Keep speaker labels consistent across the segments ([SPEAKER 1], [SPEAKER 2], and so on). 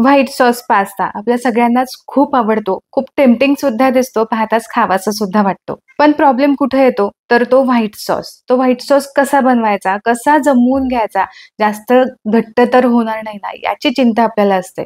[SPEAKER 1] White sauce pasta आपल्या सगळ्यांनाच खूप आवडतो. खूप टेम्प्टिंग सुद्धा दिसतो, पाहताच खावासा सुद्धा वाटतो. पण प्रॉब्लेम कुठे येतो? तर तो व्हाईट सॉस. तो व्हाईट सॉस कसा बनवायचा? कसा जमवून घ्यायचा? जास्त घट्ट तर होणार नाही ना, याची चिंता आपल्याला असते.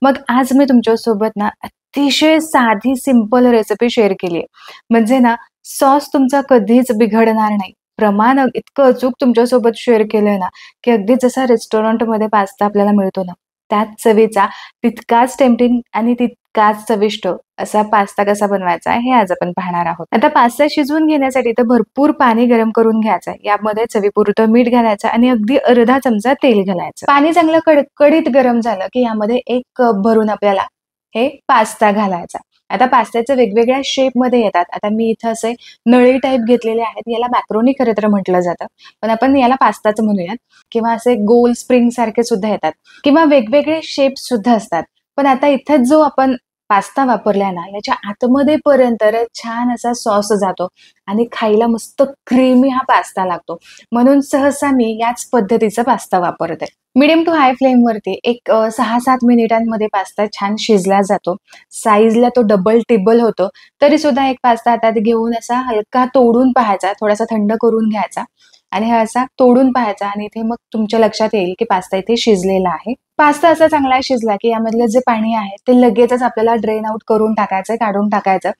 [SPEAKER 1] मग आज मी तुमच्यासोबत ना अतिशय साधी सिंपल रेसिपी शेअर केली आहे. म्हणजे ना सॉस तुमचा कधीच बिघडणार नाही. प्रमाण इतकं अचूक तुमच्यासोबत शेअर केलंय ना, की अगदी जसा रेस्टॉरंटमध्ये पास्ता आपल्याला मिळतो ना, त्याच चवीचा तितकाच टेम्प्टिंग आणि तितकाच चविष्ट असा पास्ता कसा बनवायचा हे आज आपण पाहणार आहोत. आता पास्ता शिजवून घेण्यासाठी तर भरपूर पाणी गरम करून घ्यायचं. यामध्ये चवीपुरतं मीठ घालायचं आणि अगदी अर्धा चमचा तेल घालायचं. पाणी चांगलं कडकडीत गरम झालं की यामध्ये 1 कप भरून आपल्याला हे पास्ता घालायचा. आता पास्त्याचे वेगवेगळ्या शेपमध्ये येतात. आता मी इथं असे नळी टाईप घेतलेले आहेत. याला मॅक्रोनी खरं तर म्हटलं जातं. पण आपण याला पास्ताच म्हणूयात. किंवा असे गोल स्प्रिंग सारखे सुद्धा येतात किंवा वेगवेगळे शेप सुद्धा असतात. पण आता इथं जो आपण पास्ता वापरलाय ना, याच्या आतमध्ये पर्यंत छान असा सॉस जातो आणि खायला मस्त क्रीमी हा पास्ता लागतो. म्हणून सहसा मी याच पद्धतीचा पास्ता वापरते. मीडियम टू हाय फ्लेम वरती एक 6-7 मिनिटांमध्ये पास्ता छान शिजला जातो. साईजला तो डबल टिबल होतो. तरी सुद्धा एक पास्ता हातात घेऊन असा हलका तोडून पाहायचा, थोडासा थंड करून घ्यायचा आणि हा असा तोडून पाहायचा आणि इथे मग तुमच्या लक्षात येईल की पास्ता इथे शिजलेला आहे. पास्ता असा चांगला शिजला की यामधलं जे पाणी आहे ते लगेचच आपल्याला ड्रेन आउट करून टाकायचं, काढून टाकायचं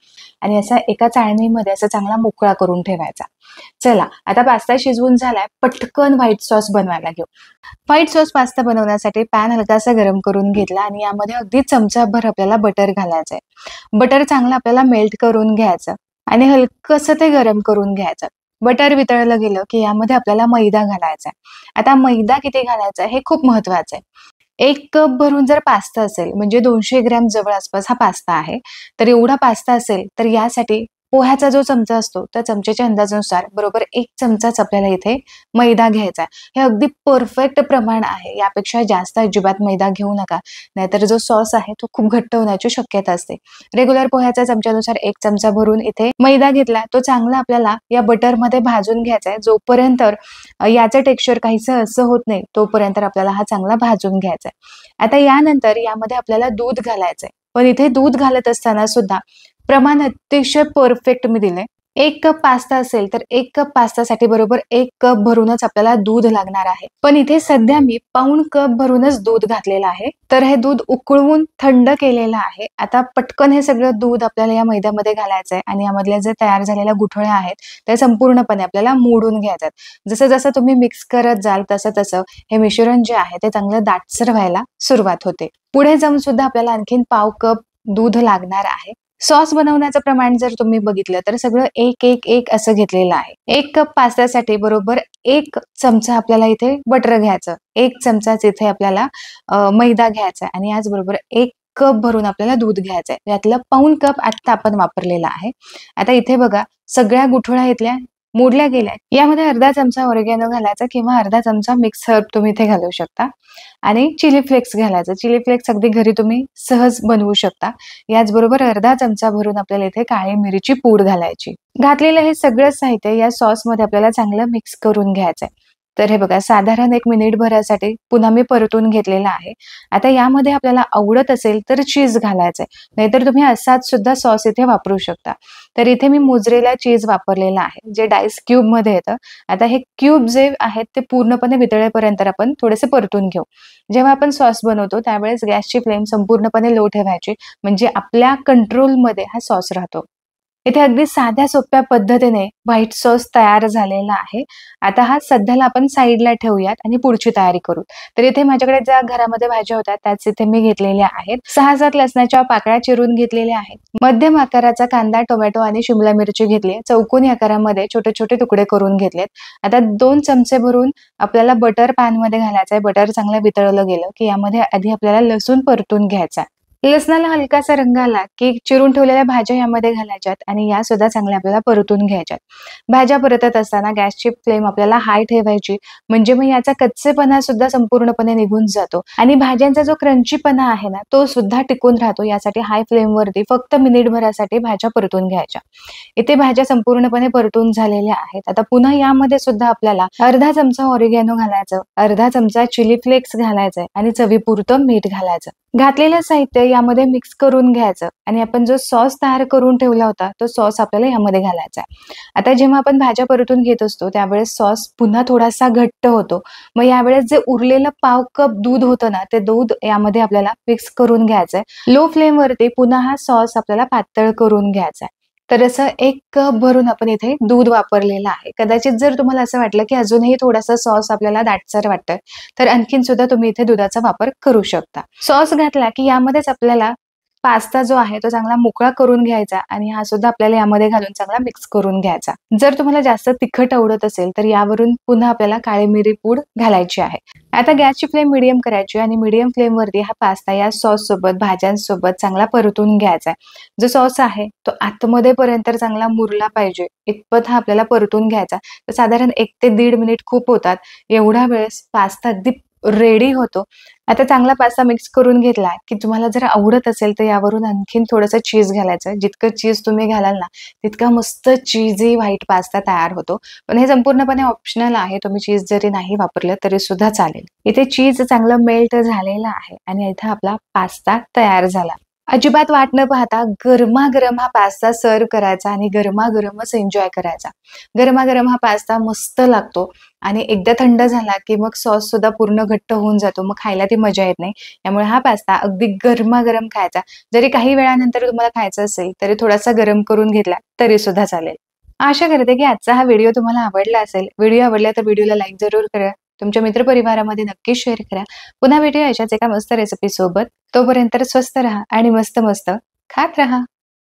[SPEAKER 1] आणि असा एका चाळणीमध्ये असा चांगला मोकळा करून ठेवायचा. चला आता पास्ता शिजवून झालाय, पटकन व्हाईट सॉस बनवायला घेऊ. व्हाईट सॉस पास्ता बनवण्यासाठी पॅन हलकासा गरम करून घेतला आणि यामध्ये अगदी चमचाभर आपल्याला बटर घालायचंय. बटर चांगलं आपल्याला मेल्ट करून घ्यायचं आणि हलकंसं ते गरम करून घ्यायचं. बटर वितळलं गेलं की यामध्ये आपल्याला मैदा घालायचा आहे. आता मैदा किती घालायचा हे खूप महत्वाचं आहे. 1 कप भरून जर पास्ता असेल म्हणजे 200 ग्रॅम जवळ आसपास हा पास्ता आहे. तर एवढा पास्ता असेल तर यासाठी पोह्याचा जो चमचा असतो त्या चमच्याच्या अंदाजानुसार बरोबर 1 चमचाच आपल्याला इथे मैदा घ्यायचा आहे. हे अगदी परफेक्ट प्रमाण आहे. यापेक्षा जास्त अजिबात मैदा घेऊ नका. नाहीतर जो सॉस आहे तो खूप घट्ट होण्याची शक्यता असते. रेग्युलर पोह्याच्या चमच्यानुसार 1 चमचा भरून इथे मैदा घेतला. तो चांगला आपल्याला या बटरमध्ये भाजून घ्यायचा आहे. जोपर्यंत याचं टेक्स्चर काहीसं असं होत नाही तोपर्यंत आपल्याला हा चांगला भाजून घ्यायचा आहे. आता यानंतर यामध्ये आपल्याला दूध घालायचंय. पण इथे दूध घालत असताना सुद्धा प्रमाण अतिशय परफेक्ट मी दिलंय. 1 कप पास्ता असेल तर 1 कप पास्तासाठी बरोबर 1 कप भरूनच आपल्याला दूध लागणार आहे. पण इथे सध्या मी पाऊण कप भरूनच दूध घातलेलं आहे. तर हे दूध उकळवून थंड केलेलं आहे. आता पटकन हे सगळं दूध आपल्याला या मैद्यामध्ये घालायचंय आणि यामधल्या जे तयार झालेल्या गुठळ्या आहेत त्या संपूर्णपणे आपल्याला मोडून घ्यायच्यात. जसं जसं तुम्ही मिक्स करत जाल तसं तसं हे मिश्रण जे आहे ते चांगलं दाटसर व्हायला सुरुवात होते. पुढे जाऊन सुद्धा आपल्याला आणखीन पाव कप दूध लागणार आहे. सॉस बनवण्याचं प्रमाण जर तुम्ही बघितलं तर सगळं 1-1-1 असं घेतलेलं आहे. 1 कप पास्त्यासाठी बरोबर 1 चमचा आपल्याला इथे बटर घ्यायचं. 1 चमचाच इथे आपल्याला मैदा घ्यायचा आणि याचबरोबर 1 कप भरून आपल्याला दूध घ्यायचंय. यातलं पाऊण कप आता आपण वापरलेला आहे. आता इथे बघा सगळ्या गुठळ्या इथल्या मोडल्या गेल्या. यामध्ये अर्धा चमचा ऑरिगॅनो घालायचा किंवा अर्धा चमचा मिक्स हर्ब तुम्ही इथे घालू शकता आणि चिली फ्लेक्स घालायचं. चिली फ्लेक्स अगदी घरी तुम्ही सहज बनवू शकता. याचबरोबर अर्धा चमचा भरून आपल्याला इथे काळी मिरीची पूड घालायची. घातलेलं हे सगळं साहित्य या सॉसमध्ये आपल्याला चांगलं मिक्स करून घ्यायचंय. तर हे बघा साधारण 1 मिनिट भरासाठी पुन्हा मी परतून घेतलेला आहे. आता यामध्ये आपल्याला आवडत असेल तर चीज घालायचंय. नाहीतर तुम्ही असाच सुद्धा सॉस इथे वापरू शकता. तर इथे मी मोझरेला चीज वापरलेला आहे जे डाइस क्यूब मध्ये येतं. आता हे क्यूब जे आहेत ते पूर्णपणे वितळेपर्यंत आपण थोडेसे परतून घेऊ. जेव्हा आपण सॉस बनवतो त्यावेळेस गॅसची फ्लेम संपूर्णपणे लो ठेवायची म्हणजे आपल्या कंट्रोलमध्ये हा सॉस राहतो. इथे अगदी साध्या सोप्या पद्धतीने व्हाईट सॉस तयार झालेला आहे. आता हा सध्याला आपण साईडला ठेवूयात आणि पुढची तयारी करू. तर इथे माझ्याकडे ज्या घरामध्ये भाज्या होत्या त्याच इथे मी घेतलेल्या आहेत. 6-7 लसणाच्या पाकळ्या चिरून घेतलेल्या आहेत. मध्यम आकाराचा कांदा, टोमॅटो आणि शिमला मिरची घेतली. चौकोनी आकारामध्ये छोटे छोटे तुकडे करून घेतलेत. आता 2 चमचे भरून आपल्याला बटर पॅन मध्ये घालायचंय. बटर चांगलं वितळलं गेलं की यामध्ये आधी आपल्याला लसूण परतून घ्यायचा. लसणाला हलकासा रंग आला की चिरून ठेवलेल्या भाज्या यामध्ये घालायच्यात आणि या सुद्धा चांगल्या आपल्याला परतून घ्यायच्यात. भाज्या परतत असताना गॅसची फ्लेम आपल्याला हाय ठेवायची म्हणजे मग याचा कच्चेपणा सुद्धा संपूर्णपणे निघून जातो आणि भाज्यांचा जो क्रंचीपणा आहे ना तो सुद्धा टिकून राहतो. यासाठी हाय फ्लेम वरती फक्त मिनिटभरासाठी भाज्या परतून घ्यायच्या. इथे भाज्या संपूर्णपणे परतून झालेल्या आहेत. आता पुन्हा यामध्ये सुद्धा आपल्याला अर्धा चमचा ऑरिगॅनो घालायचं, अर्धा चमचा चिली फ्लेक्स घालायचंय आणि चवीपुरतं मीठ घालायचं. घातलेलं साहित्य यामध्ये मिक्स करून घ्यायचं आणि आपण जो सॉस तयार करून ठेवला होता, तो सॉस आपल्याला यामध्ये घालायचा आहे. आता जेव्हा आपण भाज्या परतून घेत असतो, त्यावेळेस सॉस पुन्हा थोडासा घट्ट होतो. मग यावेळेस जे उरलेलं पाव कप दूध होतं ना, ते दूध यामध्ये आपल्याला मिक्स करून घ्यायचंय. लो फ्लेमवरती पुन्हा हा सॉस आपल्याला पातळ करून घ्यायचा आहे. तर असं 1 कप भरून आपण इथे दूध वापरलेलं आहे. कदाचित जर तुम्हाला असं वाटलं, की अजूनही थोडासा सॉस आपल्याला दाटसर वाटतोय, तर आणखीन सुद्धा तुम्ही इथे दुधाचा वापर करू शकता. सॉस घातला, की यामध्येच आपल्याला पास्ता जो आहे तो चांगला मोकळा करून घ्यायचा आणि हा सुद्धा आपल्याला यामध्ये घालून चांगला मिक्स करून घ्यायचा. जर तुम्हाला जास्त तिखट आवडत असेल, तर यावरून पुन्हा आपल्याला काळी मिरी पूड घालायची आहे. आता गॅसची फ्लेम मीडियम करायची आणि मीडियम फ्लेमवरती हा पास्ता या सॉससोबत, भाज्यांसोबत चांगला परतून घ्यायचा आहे. जो सॉस आहे तो आतमध्ये पर्यंत चांगला मुरला पाहिजे, इतपत हा आपल्याला परतून घ्यायचा. तर साधारण 1 ते 1.5 मिनिट खूप होतात. एवढ्या वेळेस पास्ता अगदी रेडी होतो. आता चांगला पास्ता मिक्स करून घेतला, की तुम्हाला जर आवडत असेल तर यावरून आणखीन थोडंसं चीज घालायचं. जितकं चीज तुम्ही घालाल ना, तितका मस्त चीजी व्हाईट पास्ता तयार होतो. पण हे संपूर्णपणे ऑप्शनल आहे. तुम्ही चीज जरी नाही वापरलं तरी सुद्धा चालेल. इथे चीज चांगलं मेल्ट झालेलं आहे आणि इथे आपला पास्ता तयार झाला. अजिबात वाट न पाहता गरमागरम हा पास्ता सर्व्ह करायचा आणि गरमागरमच एन्जॉय करायचा. गरमागरम हा पास्ता मस्त लागतो आणि एकदा थंड झाला, की मग सॉस सुद्धा पूर्ण घट्ट होऊन जातो. मग खायला ती मजा येत नाही. त्यामुळे हा पास्ता अगदी गरमागरम खायचा. जरी काही वेळानंतर तुम्हाला खायचा असेल, तरी थोडासा गरम करून घेतला तरी सुद्धा चालेल. आशा करते, की आजचा हा व्हिडिओ तुम्हाला आवडला असेल. व्हिडिओ आवडला तर व्हिडिओला लाईक जरूर करा. तुमच्या मित्रपरिवारामध्ये नक्की शेअर करा. पुन्हा भेटूया अशाच एका मस्त रेसिपी सोबत. तोपर्यंत स्वस्त राहा आणि मस्त-मस्त खात राहा.